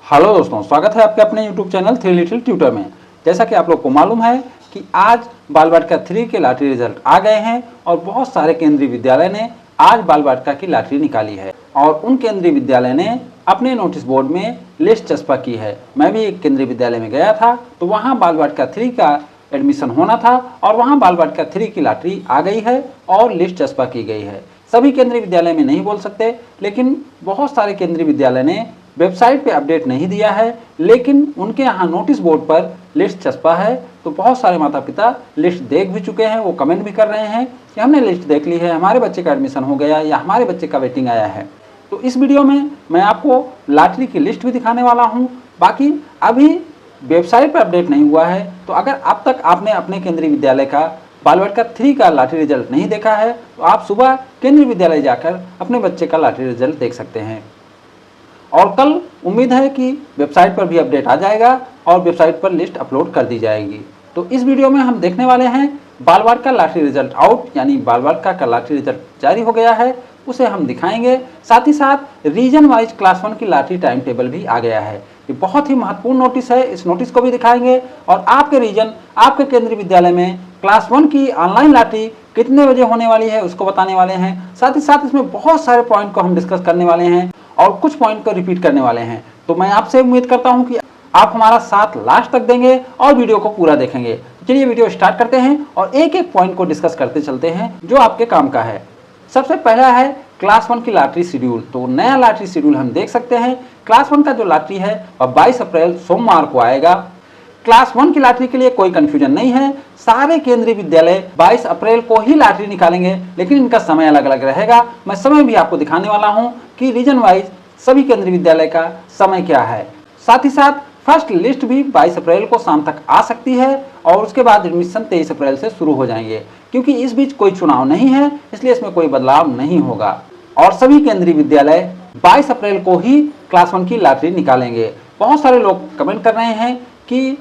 Hello दोस्तों, स्वागत है आपके अपने YouTube channel three little tutor में। जैसा कि आप लोग को मालूम है कि आज बाल वाटिका 3 के लॉटरी रिजल्ट आ गए हैं और बहुत सारे केंद्रीय विद्यालय ने आज बाल वाटिका की लॉटरी निकाली है और उन केंद्रीय विद्यालय ने अपने नोटिस बोर्ड में लिस्ट चस्पा की है। मैं भी एक केंद्रीय विद्यालय में गया था तो वहाँ बाल वाटिका 3 का एडमिशन होना था और वहाँ बाल वाटिका 3 की लॉटरी आ गई है और लिस्ट चस्पा की गई है। सभी केंद्रीय विद्यालय में नहीं बोल सकते, लेकिन बहुत सारे केंद्रीय विद्यालय ने वेबसाइट पे अपडेट नहीं दिया है, लेकिन उनके यहाँ नोटिस बोर्ड पर लिस्ट चस्पा है। तो बहुत सारे माता पिता लिस्ट देख भी चुके हैं, वो कमेंट भी कर रहे हैं कि हमने लिस्ट देख ली है, हमारे बच्चे का एडमिशन हो गया या हमारे बच्चे का वेटिंग आया है। तो इस वीडियो में मैं आपको लॉटरी की लिस्ट भी दिखाने वाला हूँ। बाकी अभी वेबसाइट पर अपडेट नहीं हुआ है, तो अगर अब तक आपने अपने केंद्रीय विद्यालय का बाल वाटिका 3 का लॉटरी रिजल्ट नहीं देखा है तो आप सुबह केंद्रीय विद्यालय जाकर अपने बच्चे का लॉटरी रिजल्ट देख सकते हैं। और कल उम्मीद है कि वेबसाइट पर भी अपडेट आ जाएगा और वेबसाइट पर लिस्ट अपलोड कर दी जाएगी। तो इस वीडियो में हम देखने वाले हैं बाल वाटिका लॉटरी रिजल्ट आउट, यानी बाल वाटिका का लॉटरी रिजल्ट जारी हो गया है, उसे हम दिखाएंगे। साथ ही साथ रीजन वाइज क्लास 1 की लॉटरी टाइम टेबल भी आ गया है। ये बहुत ही महत्वपूर्ण नोटिस है, इस नोटिस को भी दिखाएंगे और आपके रीजन, आपके केंद्रीय विद्यालय में क्लास 1 की ऑनलाइन लॉटरी कितने बजे होने वाली है उसको बताने वाले हैं। साथ ही साथ इसमें बहुत सारे पॉइंट को हम डिस्कस करने वाले हैं और कुछ पॉइंट को रिपीट करने वाले हैं। तो मैं आपसे उम्मीद करता हूं कि आप हमारा साथ लास्ट तक देंगे और वीडियो को पूरा देखेंगे। चलिए वीडियो स्टार्ट करते हैं और एक एक पॉइंट को डिस्कस करते चलते हैं जो आपके काम का है। सबसे पहला है क्लास 1 की लॉटरी शेड्यूल। तो नया लॉटरी शेड्यूल हम देख सकते हैं। क्लास 1 का जो लॉटरी है वह 22 अप्रैल सोमवार को आएगा। क्लास 1 की लॉटरी के लिए कोई कंफ्यूजन नहीं है, सारे केंद्रीय विद्यालय 22 अप्रैल को ही लॉटरी निकालेंगे, लेकिन इनका समय अलग अलग रहेगा। मैं समय भी आपको दिखाने वाला हूं कि रीजन वाइज सभी केंद्रीय विद्यालय का समय क्या है। साथ ही साथ फर्स्ट लिस्ट भी 22 अप्रैल को शाम तक आ सकती है और उसके बाद एडमिशन 23 अप्रैल से शुरू हो जाएंगे। क्योंकि इस बीच कोई चुनाव नहीं है, इसलिए इसमें कोई बदलाव नहीं होगा और सभी केंद्रीय विद्यालय 22 अप्रैल को ही क्लास 1 की लॉटरी निकालेंगे। बहुत सारे लोग कमेंट कर रहे हैं कि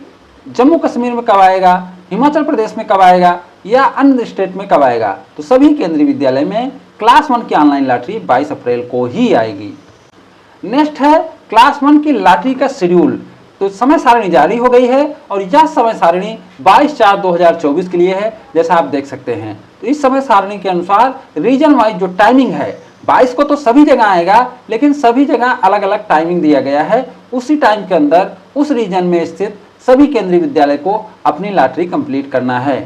जम्मू कश्मीर में कब आएगा, हिमाचल प्रदेश में कब आएगा या अन्य स्टेट में कब आएगा। तो सभी केंद्रीय विद्यालय में क्लास 1 की ऑनलाइन लॉटरी 22 अप्रैल को ही आएगी। नेक्स्ट है क्लास 1 की लॉटरी का शेड्यूल। तो समय सारणी जारी हो गई है और यह समय सारणी 22/4/2024 के लिए है, जैसा आप देख सकते हैं। तो इस समय सारणी के अनुसार रीजन वाइज जो टाइमिंग है 22 को तो सभी जगह आएगा, लेकिन सभी जगह अलग अलग टाइमिंग दिया गया है। उसी टाइम के अंदर उस रीजन में स्थित सभी केंद्रीय विद्यालय को अपनी लॉटरी कंप्लीट करना है।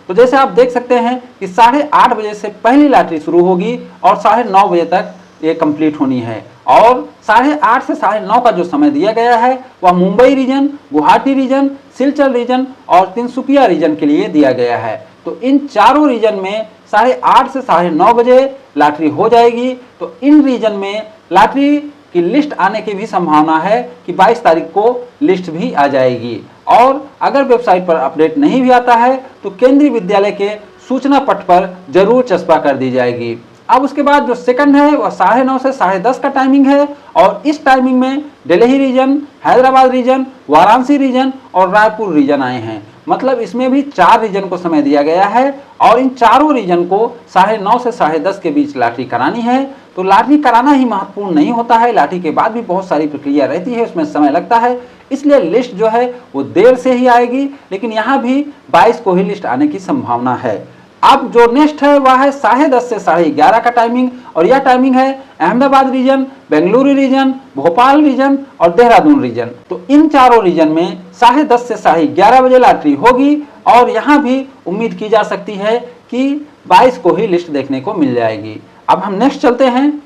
तो जैसे आप देख सकते हैं कि 8:30 बजे से पहली लॉटरी शुरू होगी और 9:30 बजे तक ये कंप्लीट होनी है। और 8:30 से 9:30 का जो समय दिया गया है वह Mumbai region, Guwahati region, Silchar region और तिनसुकिया रीजन के लिए दिया गया है। तो इन चारों रीजन में 8:30 से 9:30 बजे लॉटरी हो जाएगी। तो इन रीजन में लॉटरी की लिस्ट आने की भी संभावना है कि 22 तारीख को लिस्ट भी आ जाएगी। और अगर वेबसाइट पर अपडेट नहीं भी आता है तो केंद्रीय विद्यालय के सूचना पट पर जरूर चस्पा कर दी जाएगी। अब उसके बाद जो सेकंड है वह 9:30 से 10:30 का टाइमिंग है और इस टाइमिंग में Delhi region, Hyderabad region, Varanasi region और रायपुर रीजन आए हैं। मतलब इसमें भी 4 रीजन को समय दिया गया है और इन चारों रीजन को 9:30 से 10:30 के बीच लॉटरी करानी है। तो लॉटरी कराना ही महत्वपूर्ण नहीं होता है, लॉटरी के बाद भी बहुत सारी प्रक्रिया रहती है, उसमें समय लगता है, इसलिए लिस्ट जो है वो देर से ही आएगी। लेकिन यहाँ भी 22 को ही लिस्ट आने की संभावना है। अब जो नेक्स्ट है वह है 10:30 से 11:30 का टाइमिंग और यह टाइमिंग है Ahmedabad region, Bengaluru region, Bhopal region और देहरादून रीजन। तो इन चारों रीजन में 10:30 से 11:30 बजे लॉटरी होगी और यहाँ भी उम्मीद की जा सकती है कि 22 को ही लिस्ट देखने को मिल जाएगी। अब हम नेक्स्ट चलते हैं।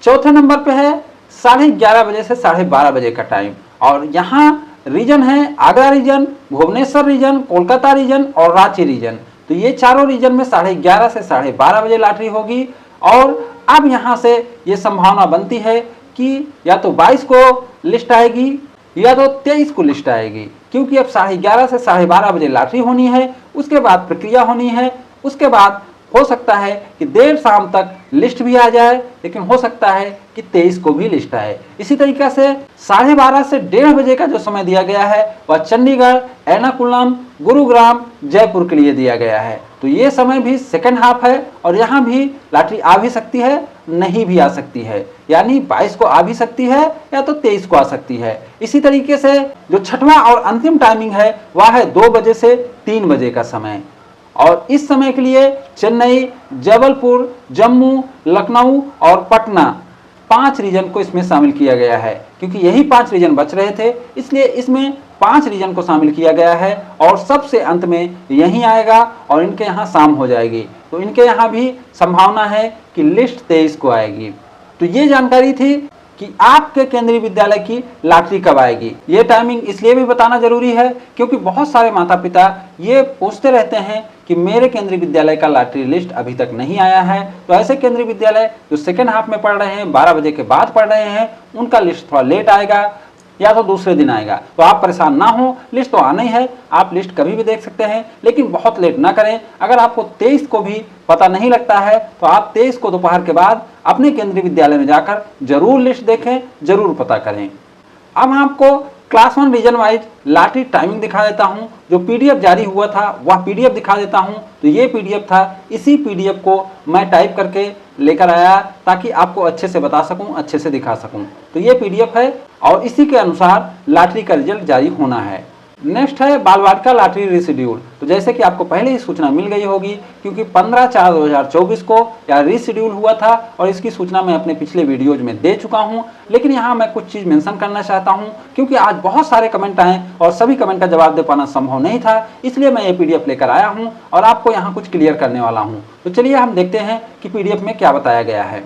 चौथे नंबर पे है 11:30 बजे से 12:30 बजे का टाइम और यहाँ रीजन है Agra region, Bhubaneswar region, Kolkata region और रांची रीजन। तो ये चारों रीजन में 11:30 से 12:30 बजे लॉटरी होगी। और अब यहाँ से ये संभावना बनती है कि या तो 22 को लिस्ट आएगी या तो 23 को लिस्ट आएगी, क्योंकि अब 11:30 से 12:30 बजे लॉटरी होनी है, उसके बाद प्रक्रिया होनी है, उसके बाद हो सकता है कि देर शाम तक लिस्ट भी आ जाए, लेकिन हो सकता है कि 23 को भी लिस्ट आए। इसी तरीके से 12:30 से 1:30 बजे का जो समय दिया गया है वह चंडीगढ़, एर्नाकुलम, गुरुग्राम, जयपुर के लिए दिया गया है। तो ये समय भी सेकंड हाफ है और यहाँ भी लॉटरी आ भी सकती है, नहीं भी आ सकती है, यानी 22 को आ भी सकती है या तो 23 को आ सकती है। इसी तरीके से जो छठवां और अंतिम टाइमिंग है वह है 2 बजे से 3 बजे का समय, और इस समय के लिए चेन्नई, जबलपुर, जम्मू, लखनऊ और पटना 5 रीजन को इसमें शामिल किया गया है। क्योंकि यही 5 रीजन बच रहे थे, इसलिए इसमें 5 रीजन को शामिल किया गया है और सबसे अंत में यही आएगा और इनके यहाँ शाम हो जाएगी। तो इनके यहाँ भी संभावना है कि लिस्ट 23 को आएगी। तो ये जानकारी थी कि आपके केंद्रीय विद्यालय की लॉटरी कब आएगी। ये टाइमिंग इसलिए भी बताना जरूरी है क्योंकि बहुत सारे माता पिता ये पूछते रहते हैं कि मेरे केंद्रीय विद्यालय का लॉटरी लिस्ट अभी तक नहीं आया है। तो ऐसे केंद्रीय विद्यालय जो सेकेंड हाफ में पढ़ रहे हैं, 12 बजे के बाद पढ़ रहे हैं, उनका लिस्ट थोड़ा लेट आएगा या तो दूसरे दिन आएगा। तो आप परेशान ना हो, लिस्ट तो आना ही है, आप लिस्ट कभी भी देख सकते हैं, लेकिन बहुत लेट ना करें। अगर आपको 23 को भी पता नहीं लगता है तो आप 23 को दोपहर के बाद अपने केंद्रीय विद्यालय में जाकर जरूर लिस्ट देखें, जरूर पता करें। अब हम आपको class 1 region wise lottery timing दिखा देता हूं। जो पीडीएफ जारी हुआ था वह पीडीएफ दिखा देता हूं। तो ये पीडीएफ था, इसी पीडीएफ को मैं टाइप करके लेकर आया ताकि आपको अच्छे से बता सकूं, अच्छे से दिखा सकूं। तो ये पीडीएफ है और इसी के अनुसार लॉटरी का रिजल्ट जारी होना है। नेक्स्ट है बालवाटिका का लॉटरी रिशेड्यूल। तो जैसे कि आपको पहले ही सूचना मिल गई होगी क्योंकि 15/4/2024 को यह रिशेड्यूल हुआ था और इसकी सूचना मैं अपने पिछले वीडियोज में दे चुका हूं। लेकिन यहाँ मैं कुछ चीज़ मेंशन करना चाहता हूं क्योंकि आज बहुत सारे कमेंट आए और सभी कमेंट का जवाब दे पाना संभव नहीं था, इसलिए मैं ये पीडीएफ लेकर आया हूँ और आपको यहाँ कुछ क्लियर करने वाला हूँ। तो चलिए हम देखते हैं कि पीडीएफ में क्या बताया गया है।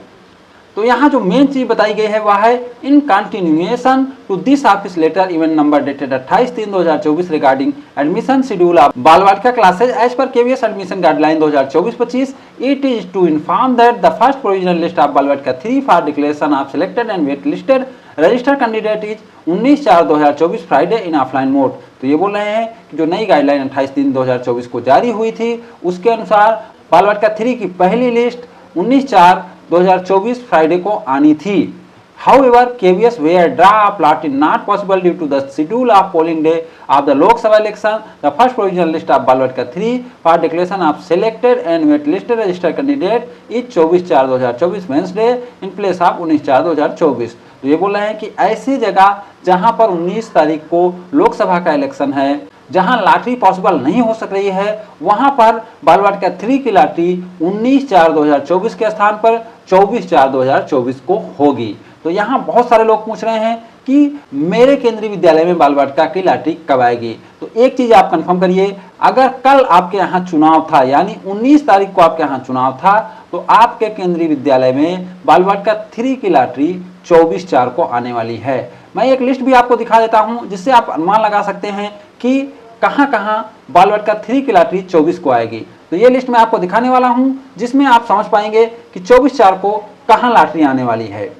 तो यहाँ जो मेन चीज बताई गई है वह है in continuation to this office letter even number dated 28/3/2024 regarding admission schedule of Balvatika classes as per KVS admission guideline 2024-25 it is to inform that the first provisional list of Balvatika 3 for declaration of selected and wait listed registered candidate is 19/4/2024 Friday in offline mode. तो ये बोल रहे हैं कि जो नई guideline 28/3/2024 को जारी हुई थी उसके अनुसार बालवाटिका 3 की पहली लिस्ट 19/4/2024 फ्राइडे को आनी थी। However, KVS where draw of lot is not possible due to the schedule of polling day of the Lok Sabha election. The first provisional list of Balwatka 3 for declaration of selected and wait-listed registered candidate is 24/4/2024 Wednesday in place of 19/4/2024। तो ये बोल रहे हैं कि ऐसी जगह जहां पर 19 तारीख को लोकसभा का इलेक्शन है, जहां लॉटरी पॉसिबल नहीं हो सक रही है, वहां पर बालवाटिका 3 की लॉटरी 19/4/2024 के स्थान पर 24/4/2024 को होगी। तो यहाँ बहुत सारे लोग पूछ रहे हैं कि मेरे केंद्रीय विद्यालय में बालवाटिका की लॉटरी कब आएगी। तो एक चीज आप कंफर्म करिए, अगर कल आपके यहाँ चुनाव था यानी 19 तारीख को आपके यहाँ चुनाव था तो आपके केंद्रीय विद्यालय में बालवाटिका 3 की लॉटरी 24/4 को आने वाली है। मैं एक लिस्ट भी आपको दिखा देता हूँ जिससे आप अनुमान लगा सकते हैं कि कहां कहां बालवाटिका 3 की लॉटरी 24 को आएगी। तो ये लिस्ट मैं आपको दिखाने वाला हूं जिसमें आप समझ पाएंगे कि 24/4 को कहां लॉटरी आने वाली है।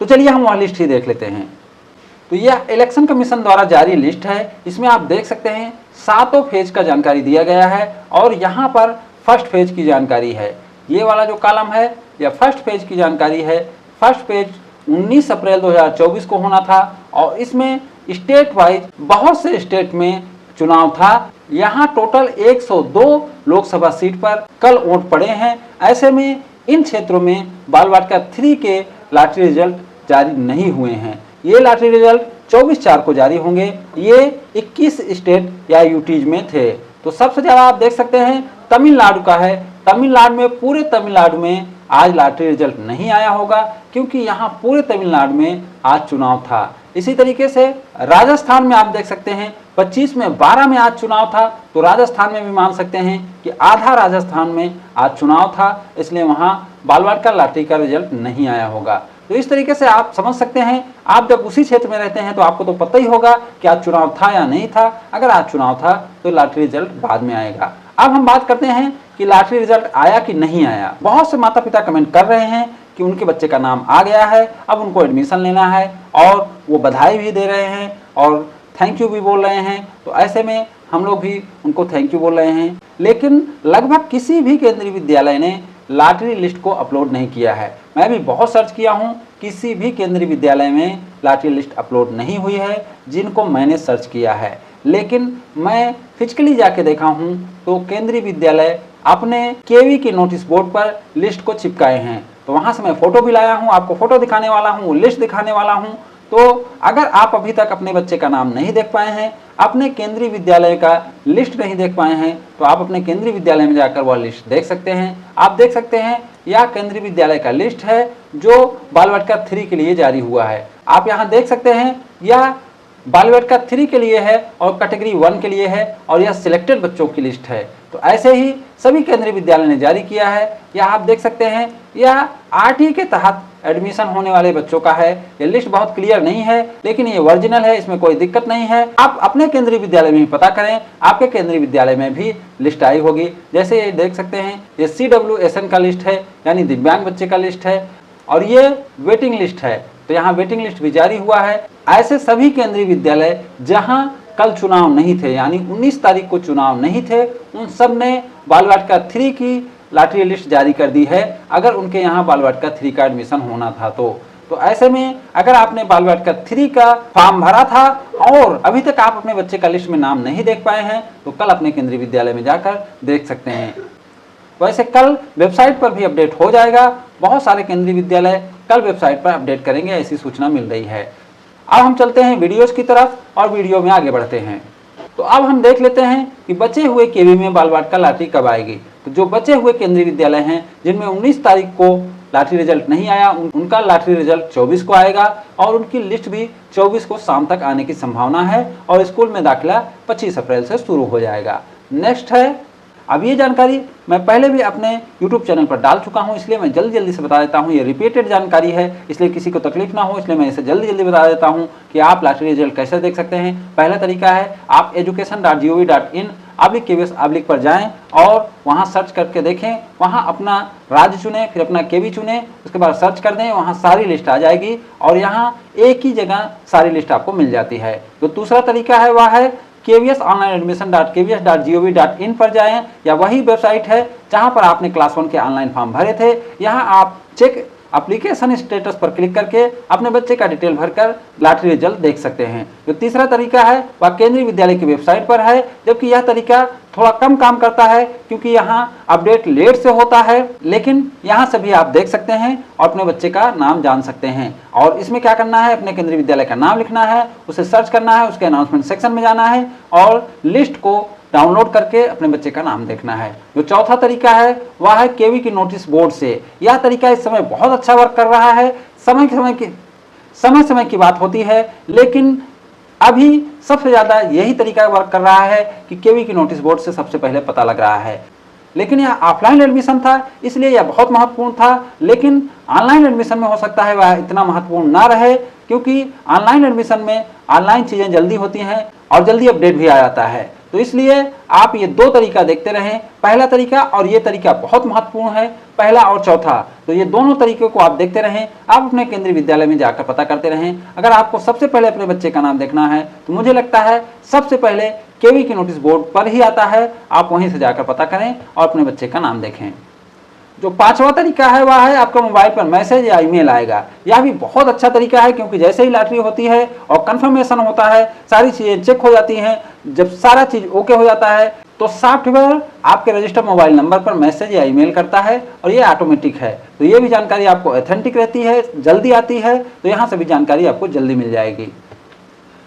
तो चलिए हम वह लिस्ट ही देख लेते हैं। तो यह इलेक्शन कमीशन द्वारा जारी लिस्ट है। इसमें आप देख सकते हैं 7 फेज का जानकारी दिया गया है और यहाँ पर फर्स्ट फेज की जानकारी है। ये वाला जो कॉलम है यह फर्स्ट फेज की जानकारी है। फर्स्ट फेज 19 अप्रैल 2024 को होना था और इसमें स्टेट वाइज बहुत से स्टेट में चुनाव था। यहाँ टोटल 102 लोकसभा सीट पर कल वोट पड़े हैं। ऐसे में इन क्षेत्रों में बालवाटिका 3 के लॉटरी रिजल्ट जारी नहीं हुए हैं। ये लॉटरी रिजल्ट 24/4 को जारी होंगे। ये 21 स्टेट या यूटीज में थे। तो सबसे ज्यादा आप देख सकते हैं तमिलनाडु का है। तमिलनाडु में पूरे तमिलनाडु में आज लॉटरी रिजल्ट नहीं आया होगा क्योंकि यहाँ पूरे तमिलनाडु में आज चुनाव था। इसी तरीके से राजस्थान में आप देख सकते हैं 25 में 12 में आज चुनाव था। तो राजस्थान में भी मान सकते हैं कि आधा राजस्थान में आज चुनाव था, इसलिए वहाँ बालवाटिका लॉटरी का रिजल्ट नहीं आया होगा। तो इस तरीके से आप समझ सकते हैं, आप जब उसी क्षेत्र में रहते हैं तो आपको तो पता ही होगा कि आज चुनाव था या नहीं था। अगर आज चुनाव था तो लॉटरी रिजल्ट बाद में आएगा। अब हम बात करते हैं कि लॉटरी रिजल्ट आया कि नहीं आया। बहुत से माता पिता कमेंट कर रहे हैं कि उनके बच्चे का नाम आ गया है, अब उनको एडमिशन लेना है और वो बधाई भी दे रहे हैं और थैंक यू भी बोल रहे हैं। तो ऐसे में हम लोग भी उनको थैंक यू बोल रहे हैं। लेकिन लगभग किसी भी केंद्रीय विद्यालय ने लॉटरी लिस्ट को अपलोड नहीं किया है। मैं भी बहुत सर्च किया हूँ, किसी भी केंद्रीय विद्यालय में लॉटरी लिस्ट अपलोड नहीं हुई है जिनको मैंने सर्च किया है। लेकिन मैं फिजिकली जाके देखा हूँ तो केंद्रीय विद्यालय अपने केवी के नोटिस बोर्ड पर लिस्ट को चिपकाए हैं। तो तो वहाँ से मैं फ़ोटो भी लाया हूँ, आपको फ़ोटो दिखाने वाला हूँ, लिस्ट दिखाने वाला हूँ। तो अगर आप अभी तक अपने बच्चे का नाम नहीं देख पाए हैं, अपने केंद्रीय विद्यालय का लिस्ट नहीं देख पाए हैं, तो आप अपने केंद्रीय विद्यालय में जाकर वह लिस्ट देख सकते हैं। आप देख सकते हैं यह केंद्रीय विद्यालय का लिस्ट है जो बाल वाटिका 3 के लिए जारी हुआ है। आप यहाँ देख सकते हैं यह बाल वाटिका 3 के लिए है और कैटेगरी 1 के लिए है और यह सिलेक्टेड बच्चों की लिस्ट है। तो ऐसे ही सभी केंद्रीय विद्यालय ने जारी किया है। यह आप देख सकते हैं यह RT के तहत एडमिशन होने वाले बच्चों का है। यह लिस्ट बहुत क्लियर नहीं है लेकिन ये ओरिजिनल है, इसमें कोई दिक्कत नहीं है। आप अपने केंद्रीय विद्यालय में भी पता करें, आपके केंद्रीय विद्यालय में भी लिस्ट आई होगी। जैसे ये देख सकते हैं ये CWSN का लिस्ट है, यानी दिव्यांग बच्चे का लिस्ट है, और ये वेटिंग लिस्ट है। तो यहाँ वेटिंग लिस्ट भी जारी हुआ है। ऐसे सभी केंद्रीय विद्यालय जहाँ कल चुनाव नहीं थे, यानी 19 तारीख को चुनाव नहीं थे, उन सब ने बाल वाटिका 3 की लॉटरी लिस्ट जारी कर दी है, अगर उनके यहाँ बाल वाटिका 3 का एडमिशन होना था तो ऐसे में अगर आपने बाल वाटिका 3 का फॉर्म भरा था और अभी तक आप अपने बच्चे का लिस्ट में नाम नहीं देख पाए हैं, तो कल अपने केंद्रीय विद्यालय में जाकर देख सकते हैं। वैसे कल वेबसाइट पर भी अपडेट हो जाएगा। बहुत सारे केंद्रीय विद्यालय कल वेबसाइट पर अपडेट करेंगे, ऐसी सूचना मिल रही है। अब हम चलते हैं वीडियोस की तरफ और वीडियो में आगे बढ़ते हैं। तो अब हम देख लेते हैं कि बचे हुए केवी में बाल वाटिका लॉटरी कब आएगी। तो जो बचे हुए केंद्रीय विद्यालय हैं जिनमें 19 तारीख को लॉटरी रिजल्ट नहीं आया, उनका लॉटरी रिजल्ट 24 को आएगा और उनकी लिस्ट भी 24 को शाम तक आने की संभावना है और स्कूल में दाखिला 25 अप्रैल से शुरू हो जाएगा। नेक्स्ट है, अब ये जानकारी मैं पहले भी अपने YouTube चैनल पर डाल चुका हूँ, इसलिए मैं जल्दी से बता देता हूँ। ये रिपीटेड जानकारी है, इसलिए किसी को तकलीफ ना हो, इसलिए मैं इसे जल्दी बता देता हूँ कि आप लॉटरी रिजल्ट कैसे देख सकते हैं। पहला तरीका है, आप education.gov.in/KVS पर जाएं और वहाँ सर्च करके देखें, वहाँ अपना राज्य चुनें, फिर अपना केवी चुनें, उसके बाद सर्च कर दें, वहाँ सारी लिस्ट आ जाएगी और यहाँ एक ही जगह सारी लिस्ट आपको मिल जाती है। तो दूसरा तरीका है वह है KVS ऑनलाइन admission.kvs.gov.in पर जाएं, या वही वेबसाइट है जहां पर आपने क्लास 1 के ऑनलाइन फॉर्म भरे थे। यहां आप चेक एप्लीकेशन स्टेटस पर क्लिक करके अपने बच्चे का डिटेल भरकर लॉटरी रिजल्ट देख सकते हैं। जो तीसरा तरीका है वह केंद्रीय विद्यालय की वेबसाइट पर है, जबकि यह तरीका थोड़ा कम काम करता है क्योंकि यहाँ अपडेट लेट से होता है, लेकिन यहाँ से भी आप देख सकते हैं और अपने बच्चे का नाम जान सकते हैं। और इसमें क्या करना है, अपने केंद्रीय विद्यालय का नाम लिखना है, उसे सर्च करना है, उसके अनाउंसमेंट सेक्शन में जाना है और लिस्ट को डाउनलोड करके अपने बच्चे का नाम देखना है। जो चौथा तरीका है वह है केवी की नोटिस बोर्ड से। यह तरीका इस समय बहुत अच्छा वर्क कर रहा है। समय की बात होती है, लेकिन अभी सबसे ज़्यादा यही तरीका वर्क कर रहा है कि केवी की नोटिस बोर्ड से सबसे पहले पता लग रहा है। लेकिन यह ऑफलाइन एडमिशन था, इसलिए यह बहुत महत्वपूर्ण था, लेकिन ऑनलाइन एडमिशन में हो सकता है वह इतना महत्वपूर्ण ना रहे, क्योंकि ऑनलाइन एडमिशन में ऑनलाइन चीज़ें जल्दी होती हैं और जल्दी अपडेट भी आ जाता है। तो इसलिए आप ये दो तरीका देखते रहें, पहला तरीका और ये तरीका बहुत महत्वपूर्ण है, पहला और चौथा। तो ये दोनों तरीके को आप देखते रहें, आप अपने केंद्रीय विद्यालय में जाकर पता करते रहें। अगर आपको सबसे पहले अपने बच्चे का नाम देखना है तो मुझे लगता है सबसे पहले केवी की नोटिस बोर्ड पर ही आता है, आप वहीं से जाकर पता करें और अपने बच्चे का नाम देखें। जो पांचवा तरीका है वह है आपका मोबाइल पर मैसेज या ईमेल आएगा। यह भी बहुत अच्छा तरीका है, क्योंकि जैसे ही लॉटरी होती है और कंफर्मेशन होता है, सारी चीज़ें चेक हो जाती हैं, जब सारा चीज़ ओके हो जाता है तो सॉफ्टवेयर आपके रजिस्टर्ड मोबाइल नंबर पर मैसेज या ईमेल करता है और ये ऑटोमेटिक है। तो ये भी जानकारी आपको ऑथेंटिक रहती है, जल्दी आती है, तो यहाँ से भी जानकारी आपको जल्दी मिल जाएगी।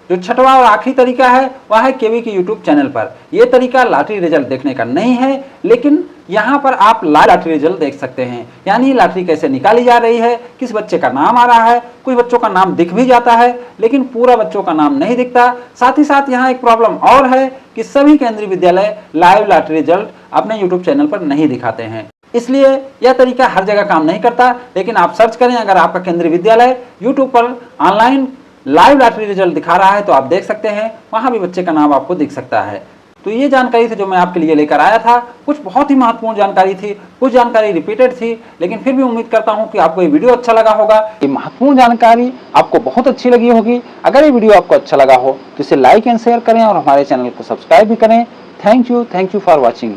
जो छठवां और आखिरी तरीका है वह है केवी के यूट्यूब चैनल पर। यह तरीका लॉटरी रिजल्ट देखने का नहीं है, लेकिन यहाँ पर आप लाइव लॉटरी रिजल्ट देख सकते हैं, यानी लॉटरी कैसे निकाली जा रही है, किस बच्चे का नाम आ रहा है। कुछ बच्चों का नाम दिख भी जाता है, लेकिन पूरा बच्चों का नाम नहीं दिखता। साथ ही साथ यहाँ एक प्रॉब्लम और है कि सभी केंद्रीय विद्यालय लाइव लॉटरी रिजल्ट अपने यूट्यूब चैनल पर नहीं दिखाते हैं, इसलिए यह तरीका हर जगह काम नहीं करता। लेकिन आप सर्च करें, अगर आपका केंद्रीय विद्यालय यूट्यूब पर ऑनलाइन लाइव लॉटरी रिजल्ट दिखा रहा है तो आप देख सकते हैं, वहां भी बच्चे का नाम आपको दिख सकता है। तो ये जानकारी थी जो मैं आपके लिए लेकर आया था। कुछ बहुत ही महत्वपूर्ण जानकारी थी, कुछ जानकारी रिपीटेड थी, लेकिन फिर भी उम्मीद करता हूं कि आपको ये वीडियो अच्छा लगा होगा। ये महत्वपूर्ण जानकारी आपको बहुत अच्छी लगी होगी। अगर ये वीडियो आपको अच्छा लगा हो तो इसे लाइक एंड शेयर करें और हमारे चैनल को सब्सक्राइब भी करें। Thank you for watching.